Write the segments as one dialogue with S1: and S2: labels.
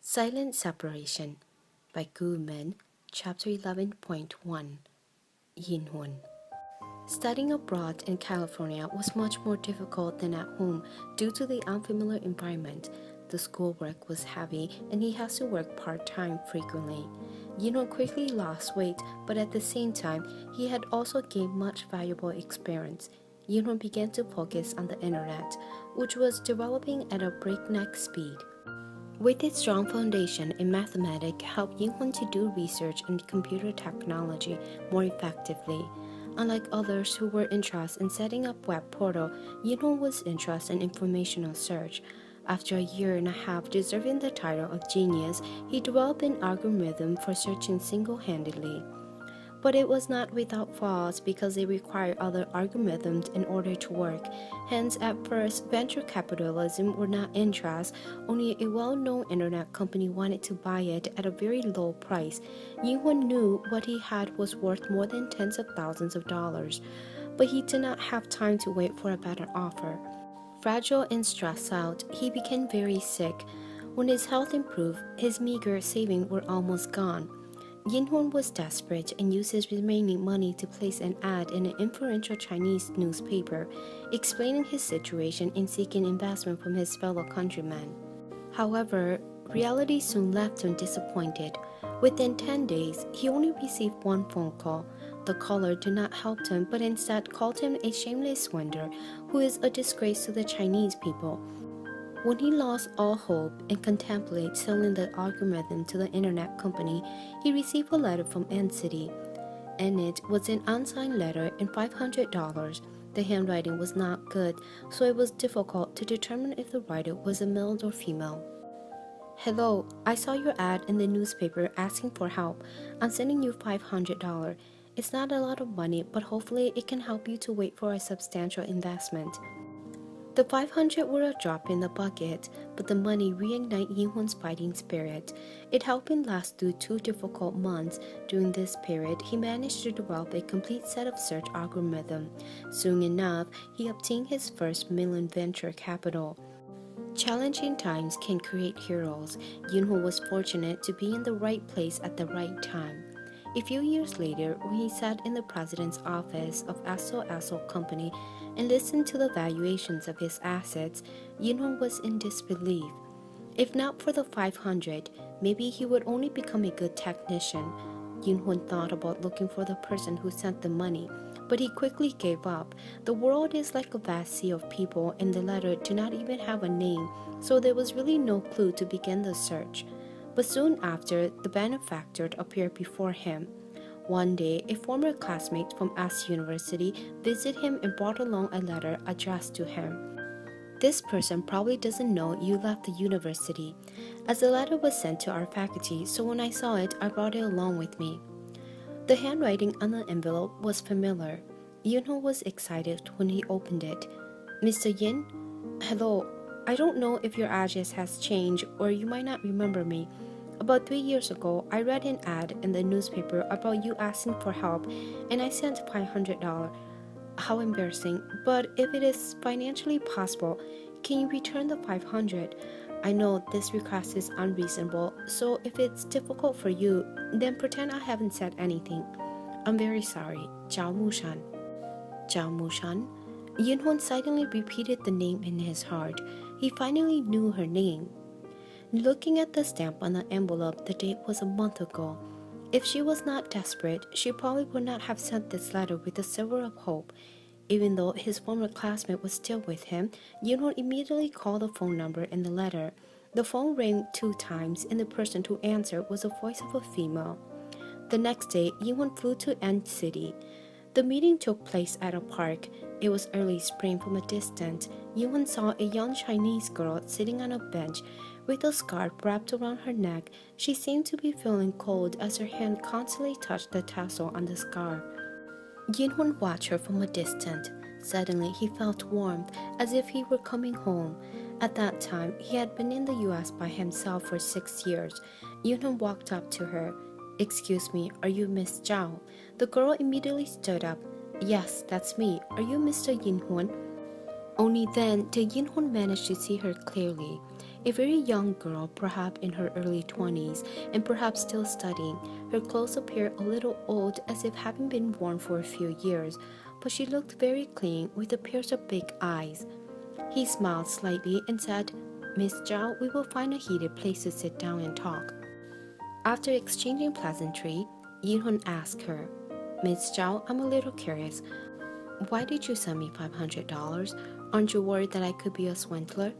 S1: Silent Separation by Guman, Chapter 11.1. Ying Hui. Studying abroad in California was much more difficult than at home due to the unfamiliar environment. The schoolwork was heavy and he has to work part-time frequently. Ying Hui quickly lost weight, but at the same time, he had also gained much valuable experience. Ying Hui began to focus on the internet, which was developing at a breakneck speed. With its strong foundation in mathematics helped Ying Hui to do research in computer technology more effectively. Unlike others who were interested in setting up web portal, Ying Hui was interested in informational search. After a year and a half deserving the title of genius, he developed an algorithm for searching single-handedly. But it was not without flaws because it required other algorithms in order to work. Hence, at first, venture capitalism were not interested. Only a well-known internet company wanted to buy it at a very low price. Ying Hui knew what he had was worth more than tens of thousands of dollars, but he did not have time to wait for a better offer. Fragile and stressed out, he became very sick. When his health improved, his meager savings were almost gone. Ying Hui was desperate and used his remaining money to place an ad in an influential Chinese newspaper, explaining his situation and seeking investment from his fellow countrymen. However, reality soon left him disappointed. Within 10 days, he only received one phone call. The caller did not help him, but instead called him a shameless swindler who is a disgrace to the Chinese people. When he lost all hope and contemplated selling the algorithm to the internet company, he received a letter from City. In it was an unsigned letter and $500. The handwriting was not good, so it was difficult to determine if the writer was a male or female. "Hello, I saw your ad in the newspaper asking for help. I'm sending you $500. It's not a lot of money, but hopefully it can help you to wait for a substantial investment." The $500 were a drop in the bucket, but the money reignited Ying Hui's fighting spirit. It helped him last through 2 difficult months. During this period, he managed to develop a complete set of search algorithms. Soon enough, he obtained his first million venture capital. Challenging times can create heroes. Ying Hui was fortunate to be in the right place at the right time. A few years later, when he sat in the president's office of Esso Company and listened to the valuations of his assets, Ying Hui was in disbelief. If not for the $500, maybe he would only become a good technician. Ying Hui thought about looking for the person who sent the money, but he quickly gave up. The world is like a vast sea of people, and the letter did not even have a name, so there was really no clue to begin the search. But soon after, the benefactor appeared before him. One day, a former classmate from S University visited him and brought along a letter addressed to him. "This person probably doesn't know you left the university, as the letter was sent to our faculty, so when I saw it, I brought it along with me." The handwriting on the envelope was familiar. Ying Hui was excited when he opened it. "Mr. Yin? Hello. I don't know if your address has changed or you might not remember me. About 3 years ago, I read an ad in the newspaper about you asking for help, and I sent $500. How embarrassing, but if it is financially possible, can you return the $500? I know this request is unreasonable, so if it's difficult for you, then pretend I haven't said anything. I'm very sorry, Zhao Mosheng." Zhao Mosheng? Ying Hui silently repeated the name in his heart. He finally knew her name. Looking at the stamp on the envelope, the date was a month ago. If she was not desperate, she probably would not have sent this letter with a silver of hope. Even though his former classmate was still with him, Ying Hui immediately called the phone number in the letter. The phone rang 2 times, and the person who answered was the voice of a female. The next day, Ying Hui flew to City. The meeting took place at a park. It was early spring. From a distance, Ying Hui saw a young Chinese girl sitting on a bench with a scarf wrapped around her neck. She seemed to be feeling cold as her hand constantly touched the tassel on the scarf. Ying Hui watched her from a distance. Suddenly, he felt warmth, as if he were coming home. At that time, he had been in the U.S. by himself for 6 years. Ying Hui walked up to her. "Excuse me, are you Miss Zhao?" The girl immediately stood up. "Yes, that's me. Are you Mr. Ying Hui?" Only then did Ying Hui manage to see her clearly. A very young girl, perhaps in her early 20s, and perhaps still studying. Her clothes appeared a little old, as if having been worn for a few years, but she looked very clean, with a pair of big eyes. He smiled slightly and said, "Miss Zhao, we will find a heated place to sit down and talk." After exchanging pleasantry, Yichen asked her, "Miss Zhao, I'm a little curious. Why did you send me $500? Aren't you worried that I could be a swindler?"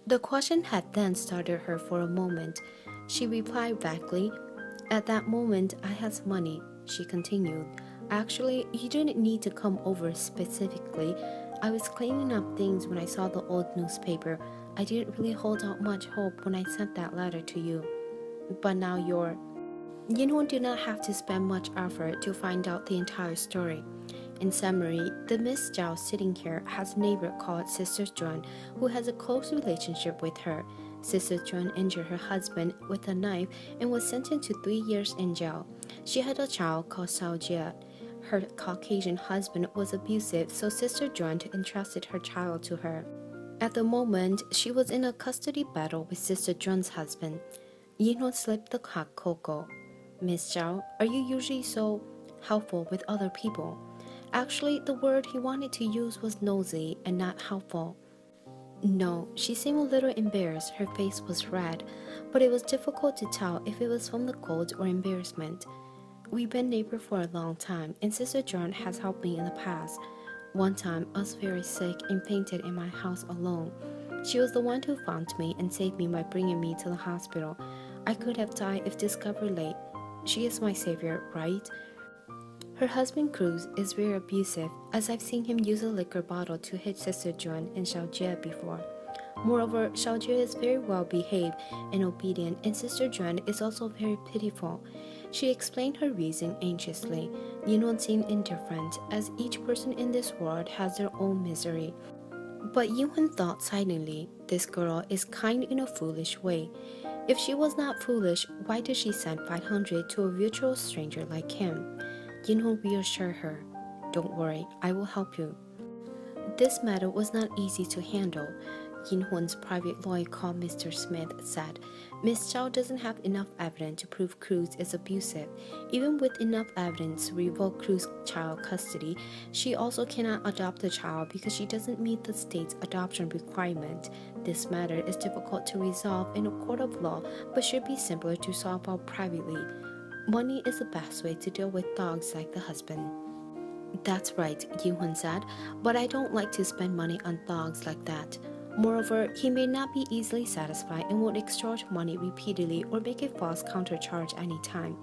S1: The question had then startled her for a moment. She replied vaguely, "At that moment, I had some money," she continued. "Actually, you didn't need to come over specifically. I was cleaning up things when I saw the old newspaper. I didn't really hold out much hope when I sent that letter to you. But now you're..." Yinhun did not have to spend much effort to find out the entire story. In summary, the Miss Zhao sitting here has a neighbor called Sister Zhuan, who has a close relationship with her. Sister Zhuan injured her husband with a knife and was sentenced to 3 years in jail. She had a child called Xiao Jie. Her Caucasian husband was abusive, so Sister Zhuan entrusted her child to her. At the moment, she was in a custody battle with Sister Zhuan's husband. Yinhun slipped the hot cocoa. "Miss Zhao, are you usually so helpful with other people?" Actually, the word he wanted to use was nosy and not helpful. No, she seemed a little embarrassed. Her face was red, but it was difficult to tell if it was from the cold or embarrassment. "We've been neighbors for a long time, and Sister John has helped me in the past. One time, I was very sick and fainted in my house alone. She was the one who found me and saved me by bringing me to the hospital. I could have died if discovered late. She is my savior, right?" Her husband Cruz is very abusive, as I've seen him use a liquor bottle to hit Sister Juan and Xiao Jie before. Moreover, Xiao Jie is very well behaved and obedient, and Sister Juan is also very pitiful. She explained her reason anxiously. Yinwen seemed indifferent, as each person in this world has their own misery. But Yinwen thought silently, this girl is kind in a foolish way. If she was not foolish, why did she send 500 to a virtual stranger like him? Yinwen reassured her, "Don't worry, I will help you." This matter was not easy to handle. Yinwen's private lawyer called Mr. Smith said, "Miss Zhao doesn't have enough evidence to prove Cruz is abusive. Even with enough evidence to revoke Cruz's child custody, she also cannot adopt the child because she doesn't meet the state's adoption requirement. This matter is difficult to resolve in a court of law, but should be simpler to solve out privately. Money is the best way to deal with dogs like the husband." "That's right," Yinwen said, "but I don't like to spend money on dogs like that. Moreover, he may not be easily satisfied and will extort money repeatedly or make a false countercharge any time.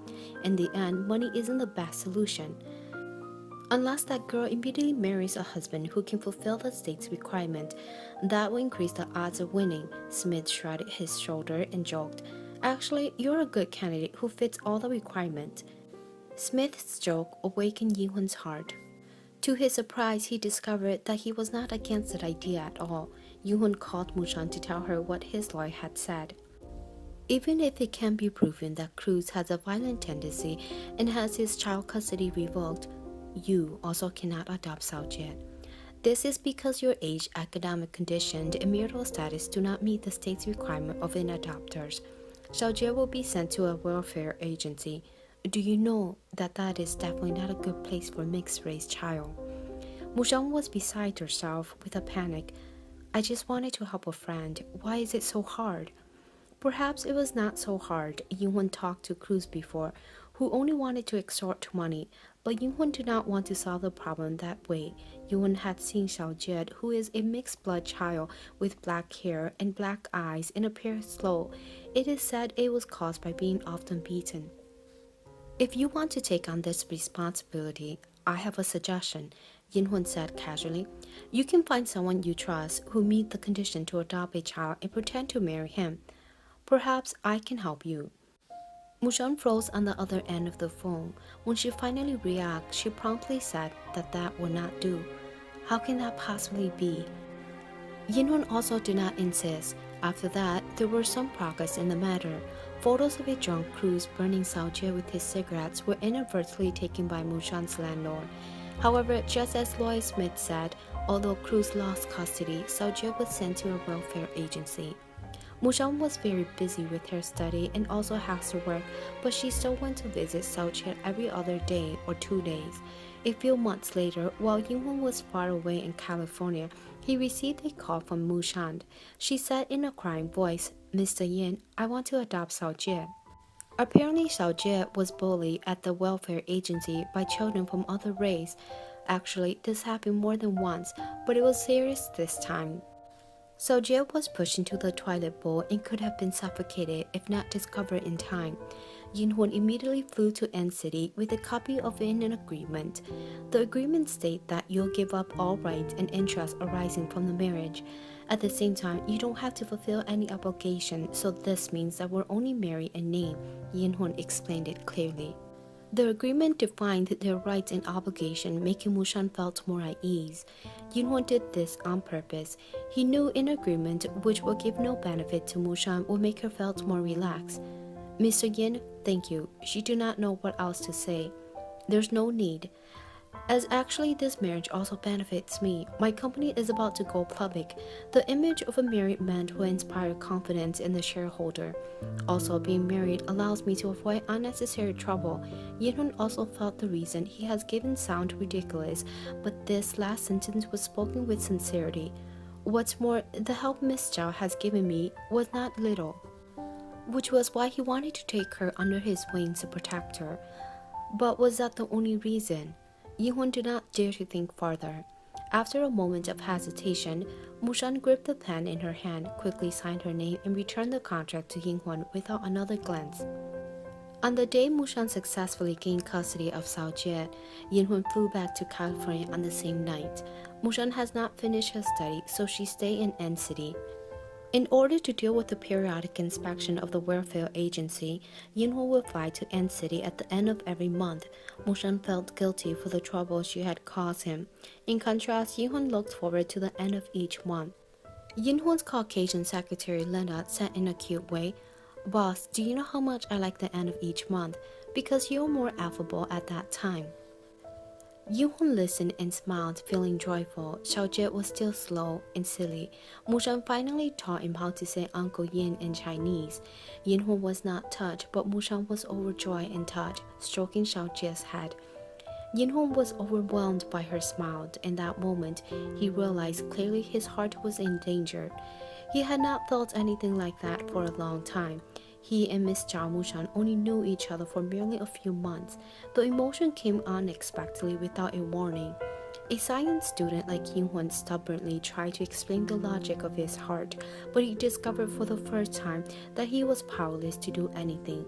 S1: In the end, money isn't the best solution. Unless that girl immediately marries a husband who can fulfill the state's requirement, that will increase the odds of winning." Smith shrugged his shoulder and joked, "Actually, you're a good candidate who fits all the requirements." Smith's joke awakened Yinwen's heart. To his surprise, he discovered that he was not against the idea at all. Yinwen called Mushan to tell her what his lawyer had said. "Even if it can be proven that Cruz has a violent tendency and has his child custody revoked, you also cannot adopt Xiao Jie. This is because your age, academic condition, and marital status do not meet the state's requirement of an adopters. Xiao Jie will be sent to a welfare agency. Do you know that that is definitely not a good place for a mixed-race child?" Mushan was beside herself with a panic. "I just wanted to help a friend. Why is it so hard?" Perhaps it was not so hard. Yinwen talked to Cruz before, who only wanted to extort money, but Yinwen did not want to solve the problem that way. Yinwen had seen Xiao Jie, who is a mixed-blood child with black hair and black eyes and appears slow. It is said it was caused by being often beaten. "If you want to take on this responsibility, I have a suggestion," Yinwen said casually. "You can find someone you trust who meets the condition to adopt a child and pretend to marry him. Perhaps I can help you." Mushan froze on the other end of the phone. When she finally reacted, she promptly said that that would not do. "How can that possibly be?" Yinwen also did not insist. After that, there were some progress in the matter. Photos of a drunk Cruz burning Xiao Jie with his cigarettes were inadvertently taken by Mushan's landlord. However, just as Lawyer Smith said, although Cruz lost custody, Xiao Jie was sent to a welfare agency. Mushan was very busy with her study and also has to work, but she still went to visit Xiaojie every other day or 2 days. A few months later, while Ying was far away in California, he received a call from Mushan. She said in a crying voice, "Mr. Yin, I want to adopt Xiaojie." Apparently, Xiaojie was bullied at the welfare agency by children from other races. Actually, this happened more than once, but it was serious this time. Xiaojie was pushed into the toilet bowl and could have been suffocated if not discovered in time. Yin Hui immediately flew to N City with a copy of an agreement. The agreement states that you'll give up all rights and interests arising from the marriage. At the same time, you don't have to fulfill any obligation, so this means that we're only married in name, Yin Hui explained it clearly. The agreement defined their rights and obligation, making Mushan felt more at ease. Yin Hui did this on purpose. He knew an agreement which would give no benefit to Mushan would make her felt more relaxed. "Mr. Yin, thank you. She do not know what else to say. There's no need. As actually this marriage also benefits me. My company is about to go public. The image of a married man will inspire confidence in the shareholder. Also, being married allows me to avoid unnecessary trouble." Yichen also felt the reason he has given sound ridiculous, but this last sentence was spoken with sincerity. "What's more, the help Miss Zhao has given me was not little," which was why he wanted to take her under his wings to protect her. But was that the only reason? Ying did not dare to think farther. After a moment of hesitation, Mushan gripped the pen in her hand, quickly signed her name, and returned the contract to Ying without another glance. On the day Mushan successfully gained custody of Xiaojie, Ying flew back to California on the same night. Mushan has not finished her study, so she stayed in N City. In order to deal with the periodic inspection of the welfare agency, Yin Hui would fly to N City at the end of every month. Mushan felt guilty for the trouble she had caused him. In contrast, Yin Hui looked forward to the end of each month. Yin Hui's Caucasian secretary Linda said in a cute way, "Boss, do you know how much I like the end of each month? Because you're more affable at that time." Yin Hui listened and smiled, feeling joyful. Xiaojie was still slow and silly. Mushan finally taught him how to say Uncle Yin in Chinese. Yin Hui was not touched, but Mushan was overjoyed and touched, stroking Xiaojie's head. Yin Hui was overwhelmed by her smile. In that moment, he realized clearly his heart was in danger. He had not felt anything like that for a long time. He and Miss Zhao Mosheng only knew each other for merely a few months. The emotion came unexpectedly without a warning. A science student like Ying Hui stubbornly tried to explain the logic of his heart, but he discovered for the first time that he was powerless to do anything.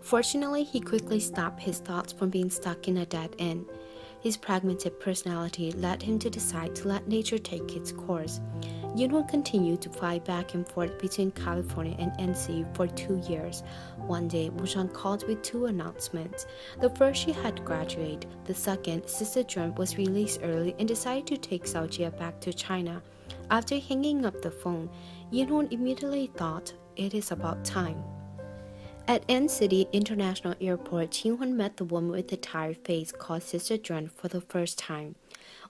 S1: Fortunately, he quickly stopped his thoughts from being stuck in a dead end. His pragmatic personality led him to decide to let nature take its course. Yin Hui continued to fly back and forth between California and NC for 2 years. One day, Mushan called with 2 announcements. The first, she had graduated. The second, Sister Zhuan was released early and decided to take Xiaojie back to China. After hanging up the phone, Yin Hui immediately thought, "It is about time." At N City International Airport, Ying Hui met the woman with the tired face called Sister Zhuan for the first time.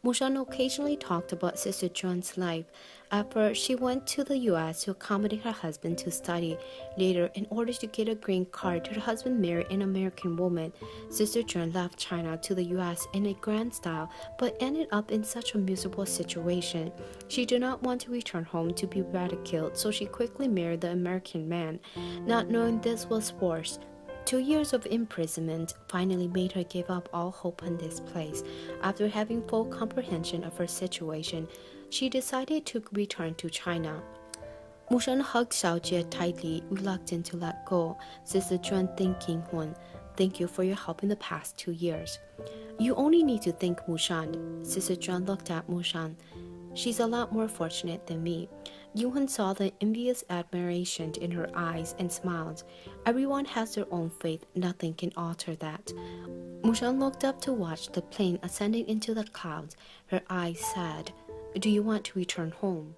S1: Mushan occasionally talked about Sister Zhuan's life. At first, she went to the U.S. to accommodate her husband to study. Later, in order to get a green card, her husband married an American woman. Sister Zhuan left China to the U.S. in a grand style, but ended up in such a miserable situation. She did not want to return home to be ridiculed, so she quickly married the American man. Not knowing this was worse, 2 years of imprisonment finally made her give up all hope on this place. After having full comprehension of her situation, she decided to return to China. Mushan hugged Xiaojie tightly, reluctant to let go. Sister Zhuan thanked Ying Hui. "Thank you for your help in the past 2 years." "You only need to thank Mushan." Sister Zhuan looked at Mushan. "She's a lot more fortunate than me." Ying Hui saw the envious admiration in her eyes and smiled. Everyone has their own faith, nothing can alter that. Mushan looked up to watch the plane ascending into the clouds. Her eyes said, "Do you want to return home?"